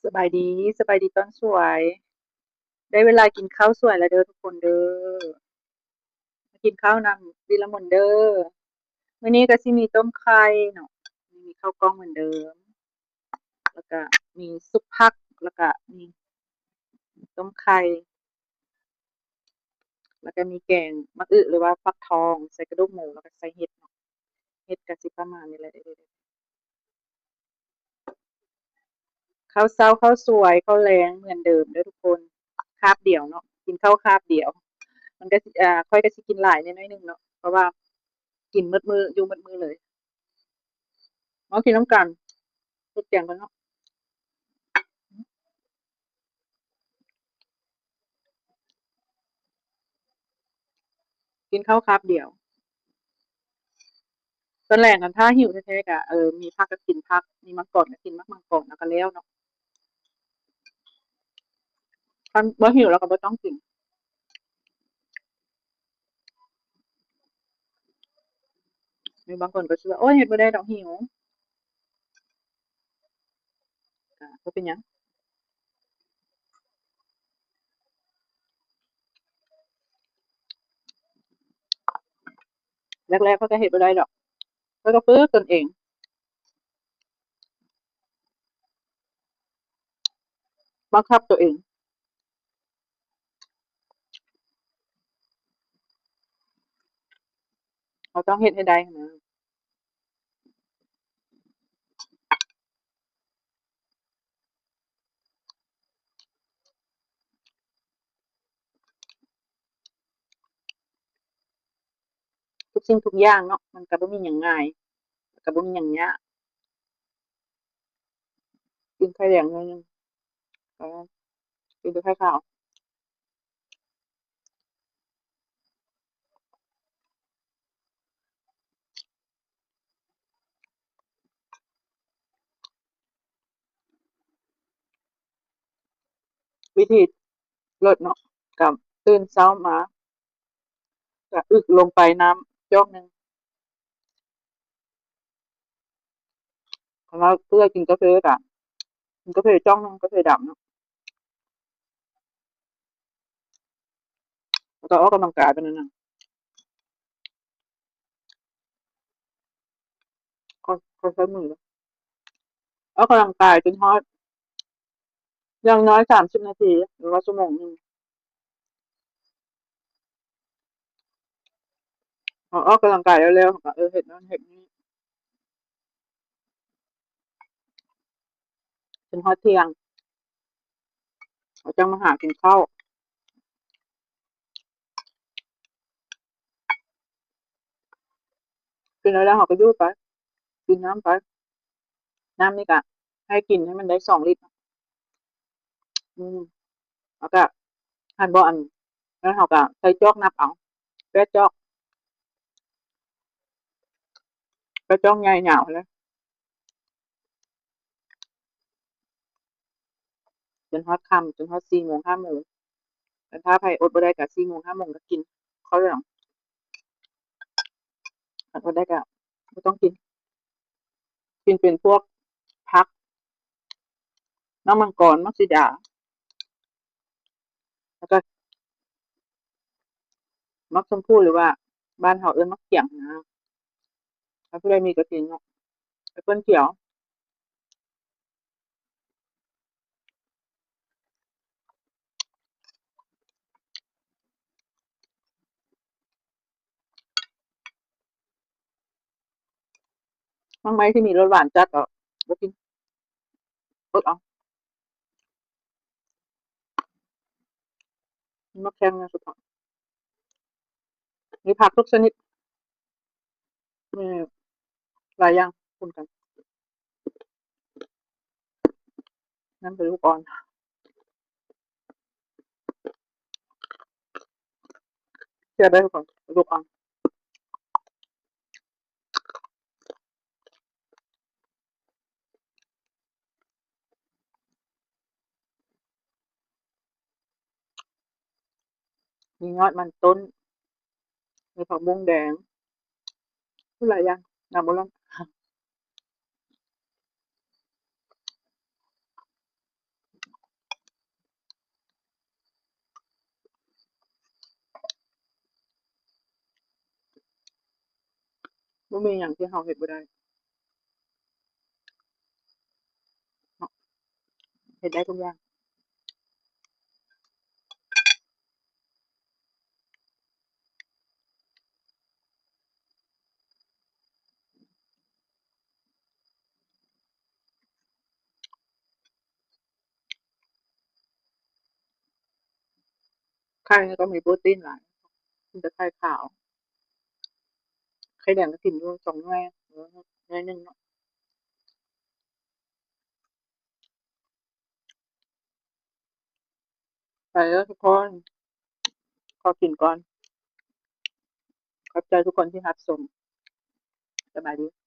สบายดีสบายดีตอนสวยได้เวลากินข้าวสวยแล้วเด้อทุกคนเด้อมากินข้าวนำดีละหมนเด้อมื้อนี้ก็สิมีต้มไข่เนาะมีข้าวกล้องเหมือนเดิมแล้วก็มีซุปผักแล้วก็มีต้มไข่แล้วก็มีแกงมะอึหรือว่าฟักทองใส่กระดูกหมูแล้วก็ใส่เห็ดเนาะเห็ดก็สิประมาณนี้แหละเด้อข้าวเช้าข้าวสวยข้าวแลงเหมือนเดิมเด้อทุกคนคาบเดียวเนาะกินข้าวคาบเดียวมันก็สิค่อยก็สิกินหลายนิดหน่อยหนึงเนาะเพราะว่ากินหมดมื้ออยู่หมดมื้อเลยมากินน้ำกันเฮ็ดแกงกันเนาะ กินข้าวคาบเดียวตอนแรกกันถ้าหิวแท้ๆก็มีผักก็กินผักมีมังกรก็กินมังกรแล้วก็แล้วเนาะถ้าบ่หิวเราก็บ่ต้องกินมีบางคนก็สิว่าโอ๊ยเฮ็ดบ่ได้ดอกหิวก็บ่เป็นหยังแรกๆเขาก็เฮ็ดบ่ได้ดอกเขาก็ฝึกตนเองบังคับตัวเองเราต้องเฮ็ดให้ได้นะทุกสิ่งทุกอย่างเนาะมันก็บ่มีหยังง่ายก็บ่มีหยังยากกินไข่แดงหน่อยหนึ่งก็กินแต่ไข่ขาววิธีลดเนาะก็ตื่นเช้ามาก็อึลงไปน้ำจ๊อกหนึ่งแล้วเพื่อกินกาแฟก็กินกาแฟจ๊อกหนึ่งกาแฟดำเนาะแล้วก็ออกกำลังกายไปนั่นน่ะค่อยใช้มือ ออกกำลังกายจนฮอดอย่างน้อย30 นาทีหรือว่าชั่วโมงหนึ่งออกกำลังกายเร็วๆก็เห็ดนั่นเห็ดนี่จนฮอดเที่ยงเราจะมาหากินข้าวกินแล้วเราก็อยูดไปกินน้ำไปน้ำนี่ก็ให้กินให้มันได้2 ลิตรอืมแล้วก็หั่นบ่อันแล้วเราก็ใส่จอกนับเอา8 จอก8 จอกใหญ่เหยาวเลยจนฮอดค่ำจนฮอด4 โมง5 โมงแต่ถ้าใครอดบ่ได้ก็4 โมง5 โมงก็กินข้าวเหลืองถ้าอดได้ก็ไม่ต้องกินกินเป็นพวกผักน้ำมังกรมักสิดาแล้วก็ มักชมพู่หรือว่าบ้านเขาเอิ้นมักเขียงนะถ้าผู้ใดมีก็กินเนาะแอปเปิ้ลเขียวบางไม้ที่มีรสหวานจัดก็บ่กินอดเอามักแข็งนะสุดท้ายมีผักทุกชนิดมีหลายอย่างปนกันนั่นเป็นลูกอ่อนเชื่อได้ทุกคนลูกอ่อนมียอดมันต้นมีผักบุ้งแดงหลายอย่างน้ำมะละ บ่มีหยังที่เราเฮ็ดบ่ได้เนาะเฮ็ดได้ทุกอย่างไข่ก็มีโปรตีนหลายกินแต่ไข่ขาวไข่แดงก็กินอยู่2หน่วยหน่วยหนึ่งเนาะไปเด้อทุกคนขอกินก่อนขอบใจทุกคนที่รับชมสบายดี